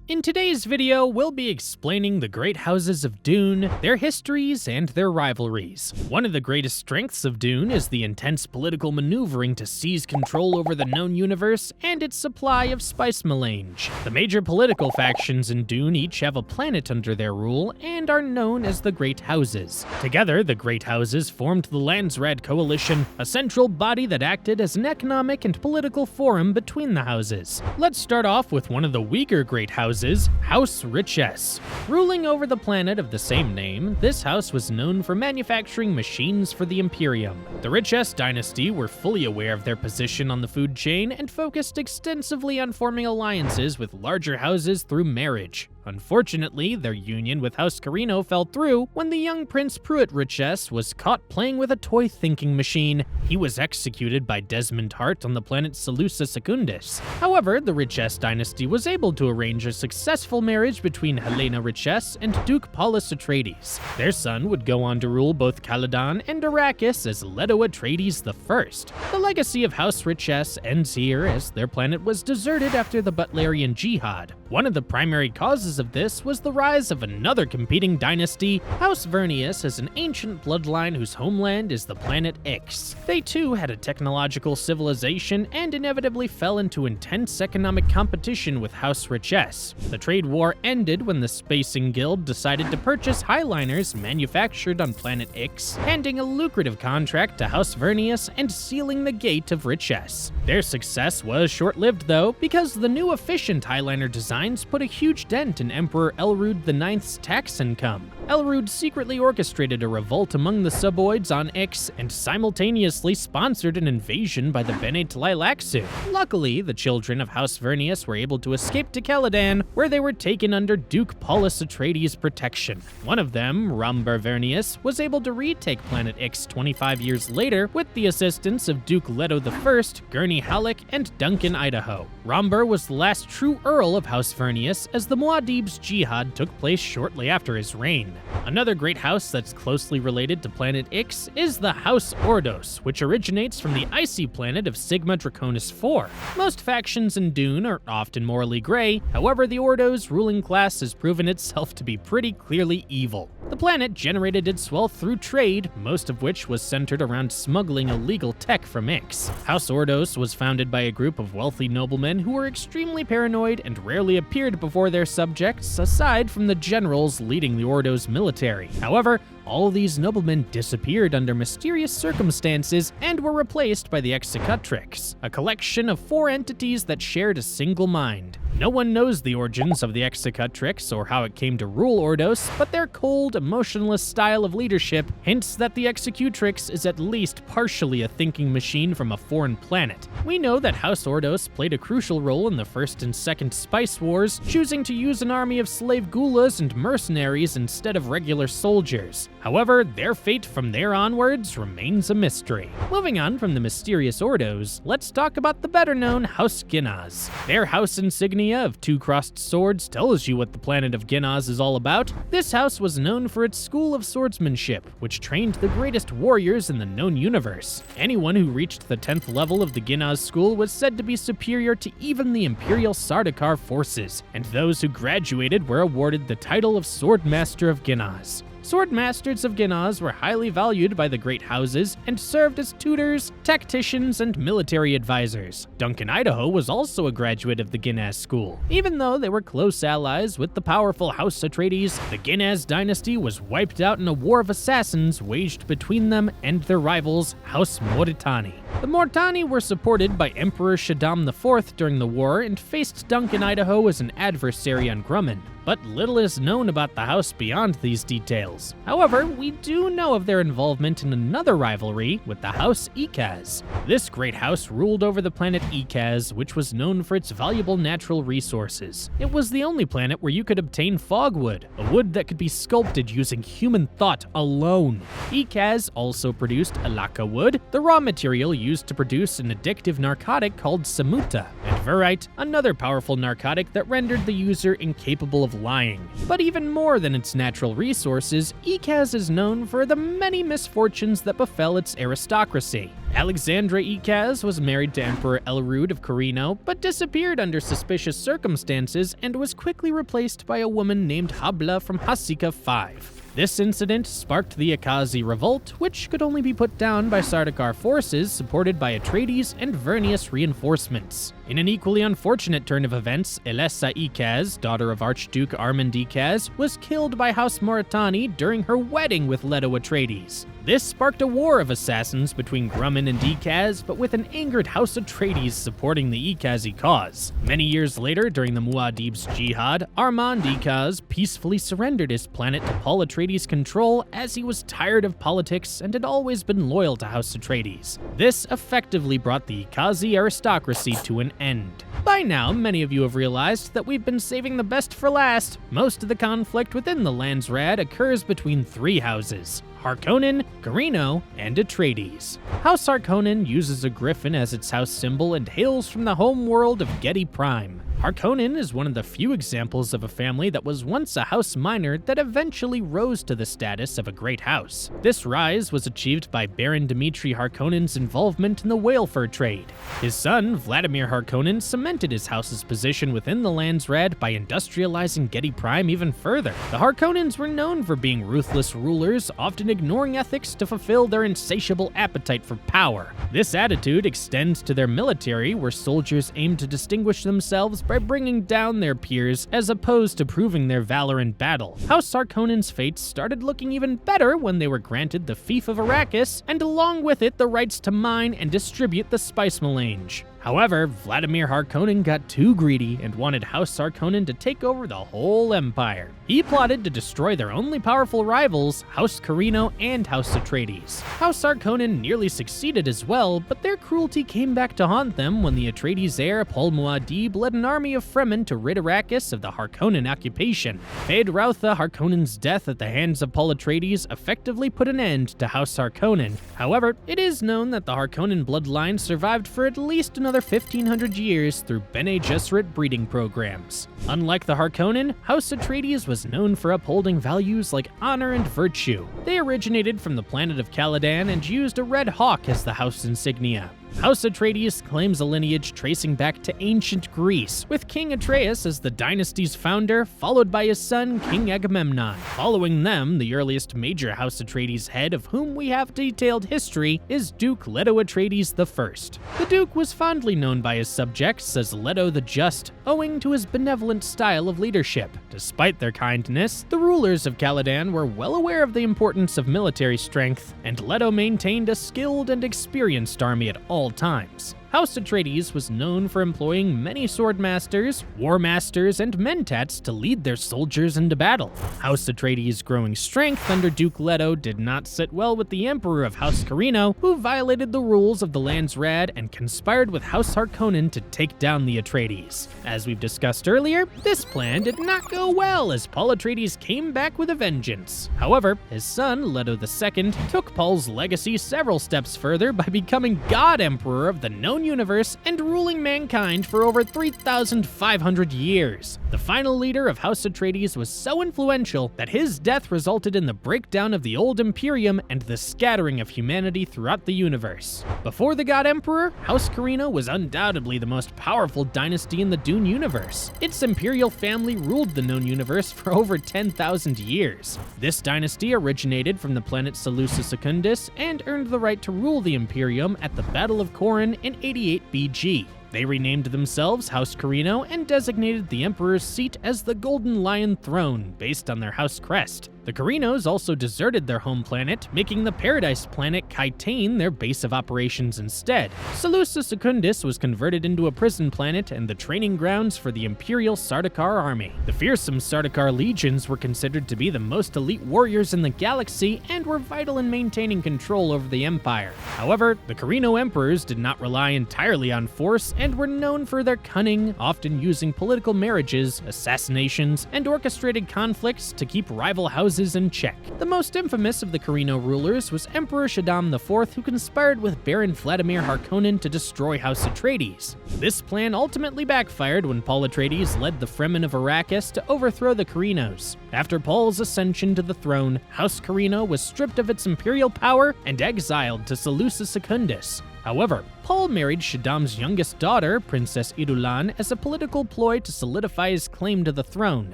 In today's video, we'll be explaining the great houses of Dune, their histories, and their rivalries. One of the greatest strengths of Dune is the intense political maneuvering to seize control over the known universe and its supply of spice mélange. The major political factions in Dune each have a planet under their rule and are known as the Great Houses. Together, the Great Houses formed the Landsraad Coalition, a central body that acted as an economic and political forum between the houses. Let's start off with one of the weaker Great Houses, House Riches. Ruling over the planet of the same name, this house was known for manufacturing machines for the Imperium. The Riches dynasty were fully aware of their position on the food chain and focused extensively on forming alliances with larger houses through marriage. Unfortunately, their union with House Corrino fell through when the young Prince Pruitt Riches was caught playing with a toy thinking machine. He was executed by Desmond Hart on the planet Salusa Secundus. However, the Riches dynasty was able to arrange a successful marriage between Helena Riches and Duke Paulus Atreides. Their son would go on to rule both Caladan and Arrakis as Leto Atreides I. The legacy of House Riches ends here, as their planet was deserted after the Butlerian Jihad. One of the primary causes of this was the rise of another competing dynasty. House Vernius is an ancient bloodline whose homeland is the planet Ecaz. They too had a technological civilization and inevitably fell into intense economic competition with House Riches. The trade war ended when the Spacing Guild decided to purchase highliners manufactured on planet Ecaz, handing a lucrative contract to House Vernius and sealing the gate of Riches. Their success was short-lived though, because the new efficient highliner designs put a huge dent in Emperor Elrud IX's tax income. Elrud secretly orchestrated a revolt among the suboids on Ecaz and simultaneously sponsored an invasion by the Bene Tleilaxu. Luckily, the children of House Vernius were able to escape to Caladan, where they were taken under Duke Paulus Atreides' protection. One of them, Rombar Vernius, was able to retake planet Ecaz 25 years later with the assistance of Duke Leto I, Gurney Halleck, and Duncan Idaho. Rombar was the last true Earl of House Vernius, as the Muad'Dib's Jihad took place shortly after his reign. Another great house that's closely related to planet Ecaz is the House Ordos, which originates from the icy planet of Sigma Draconis IV. Most factions in Dune are often morally gray, however the Ordos ruling class has proven itself to be pretty clearly evil. The planet generated its wealth through trade, most of which was centered around smuggling illegal tech from Ecaz. House Ordos was founded by a group of wealthy noblemen who were extremely paranoid and rarely appeared before their subjects, aside from the generals leading the Ordos military. However, all these noblemen disappeared under mysterious circumstances and were replaced by the Executrix, a collection of 4 entities that shared a single mind. No one knows the origins of the Executrix or how it came to rule Ordos, but their cold, emotionless style of leadership hints that the Executrix is at least partially a thinking machine from a foreign planet. We know that House Ordos played a crucial role in the First and Second Spice Wars, choosing to use an army of slave gulas and mercenaries instead of regular soldiers. However, their fate from there onwards remains a mystery. Moving on from the mysterious Ordos, let's talk about the better-known House Ginaz. Their house insignia of 2 crossed swords tells you what the planet of Ginaz is all about. This house was known for its school of swordsmanship, which trained the greatest warriors in the known universe. Anyone who reached the 10th level of the Ginaz school was said to be superior to even the Imperial Sardaukar forces, and those who graduated were awarded the title of Swordmaster of Ginaz. Swordmasters of Ginaz were highly valued by the great houses and served as tutors, tacticians, and military advisors. Duncan Idaho was also a graduate of the Ginaz school. Even though they were close allies with the powerful House Atreides, the Ginaz dynasty was wiped out in a war of assassins waged between them and their rivals, House Mauritani. The Mauritani were supported by Emperor Shaddam IV during the war and faced Duncan Idaho as an adversary on Grumman. But little is known about the house beyond these details. However, we do know of their involvement in another rivalry with the House Ecaz. This great house ruled over the planet Ecaz, which was known for its valuable natural resources. It was the only planet where you could obtain fogwood, a wood that could be sculpted using human thought alone. Ecaz also produced alaka wood, the raw material used to produce an addictive narcotic called samuta, and verite, another powerful narcotic that rendered the user incapable of of lying. But even more than its natural resources, Ecaz is known for the many misfortunes that befell its aristocracy. Alexandra Ecaz was married to Emperor Elrud of Corrino, but disappeared under suspicious circumstances and was quickly replaced by a woman named Habla from Hasika V. This incident sparked the Ekazi revolt, which could only be put down by Sardaukar forces supported by Atreides and Vernius reinforcements. In an equally unfortunate turn of events, Elessa Ecaz, daughter of Archduke Armand Ecaz, was killed by House Moritani during her wedding with Leto Atreides. This sparked a war of assassins between Grumman and Ecaz, but with an angered House Atreides supporting the Ekazi cause. Many years later, during the Muad'Dib's Jihad, Armand Ecaz peacefully surrendered his planet to Paul Atreides' control as he was tired of politics and had always been loyal to House Atreides. This effectively brought the Ekazi aristocracy to an end. By now, many of you have realized that we've been saving the best for last. Most of the conflict within the Landsraad occurs between three houses: Harkonnen, Corrino, and Atreides. House Harkonnen uses a griffin as its house symbol and hails from the home world of Gedi Prime. Harkonnen is one of the few examples of a family that was once a house minor that eventually rose to the status of a great house. This rise was achieved by Baron Dmitri Harkonnen's involvement in the whale fur trade. His son, Vladimir Harkonnen, cemented his house's position within the Landsraad by industrializing Gedi Prime even further. The Harkonnens were known for being ruthless rulers, often ignoring ethics to fulfill their insatiable appetite for power. This attitude extends to their military, where soldiers aim to distinguish themselves by bringing down their peers as opposed to proving their valor in battle. House Harkonnen's fate started looking even better when they were granted the fief of Arrakis, and along with it the rights to mine and distribute the spice melange. However, Vladimir Harkonnen got too greedy and wanted House Harkonnen to take over the whole empire. He plotted to destroy their only powerful rivals, House Corrino and House Atreides. House Harkonnen nearly succeeded as well, but their cruelty came back to haunt them when the Atreides heir Paul Muad'Dib led an army of Fremen to rid Arrakis of the Harkonnen occupation. Feyd-Rautha Harkonnen's death at the hands of Paul Atreides effectively put an end to House Harkonnen. However, it is known that the Harkonnen bloodline survived for at least another 1,500 years through Bene Gesserit breeding programs. Unlike the Harkonnen, House Atreides was known for upholding values like honor and virtue. They originated from the planet of Caladan and used a red hawk as the house insignia. House Atreides claims a lineage tracing back to ancient Greece, with King Atreus as the dynasty's founder, followed by his son, King Agamemnon. Following them, the earliest major House Atreides head of whom we have detailed history is Duke Leto Atreides I. The Duke was fondly known by his subjects as Leto the Just, owing to his benevolent style of leadership. Despite their kindness, the rulers of Caladan were well aware of the importance of military strength, and Leto maintained a skilled and experienced army at all times. House Atreides was known for employing many swordmasters, war masters, and mentats to lead their soldiers into battle. House Atreides' growing strength under Duke Leto did not sit well with the Emperor of House Corrino, who violated the rules of the Landsraad and conspired with House Harkonnen to take down the Atreides. As we've discussed earlier, this plan did not go well as Paul Atreides came back with a vengeance. However, his son, Leto II, took Paul's legacy several steps further by becoming God Emperor of the known universe and ruling mankind for over 3,500 years. The final leader of House Atreides was so influential that his death resulted in the breakdown of the old Imperium and the scattering of humanity throughout the universe. Before the God Emperor, House Corrino was undoubtedly the most powerful dynasty in the Dune universe. Its imperial family ruled the known universe for over 10,000 years. This dynasty originated from the planet Seleucus Secundus and earned the right to rule the Imperium at the Battle of Corran in 88 BG. They renamed themselves House Corrino and designated the Emperor's seat as the Golden Lion Throne, based on their house crest. The Corrinos also deserted their home planet, making the Paradise planet Kytane their base of operations instead. Seleucus Secundus was converted into a prison planet and the training grounds for the Imperial Sardaukar army. The fearsome Sardaukar legions were considered to be the most elite warriors in the galaxy and were vital in maintaining control over the Empire. However, the Corrino emperors did not rely entirely on force and were known for their cunning, often using political marriages, assassinations, and orchestrated conflicts to keep rival houses houses in check. The most infamous of the Corrino rulers was Emperor Shaddam IV, who conspired with Baron Vladimir Harkonnen to destroy House Atreides. This plan ultimately backfired when Paul Atreides led the Fremen of Arrakis to overthrow the Corrinos. After Paul's ascension to the throne, House Corrino was stripped of its imperial power and exiled to Seleucus Secundus. However, Paul married Shaddam's youngest daughter, Princess Irulan, as a political ploy to solidify his claim to the throne.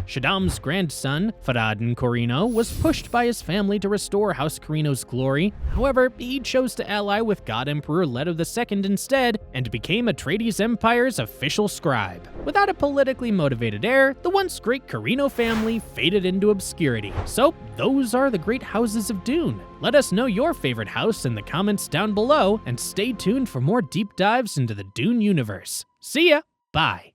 Shaddam's grandson, Farad'n Corrino, was pushed by his family to restore House Corrino's glory. However, he chose to ally with God Emperor Leto II instead, and became Atreides Empire's official scribe. Without a politically motivated heir, the once great Corrino family faded into obscurity. So, those are the great houses of Dune. Let us know your favorite house in the comments down below, and stay tuned for more deep dives into the Dune universe. See ya! Bye!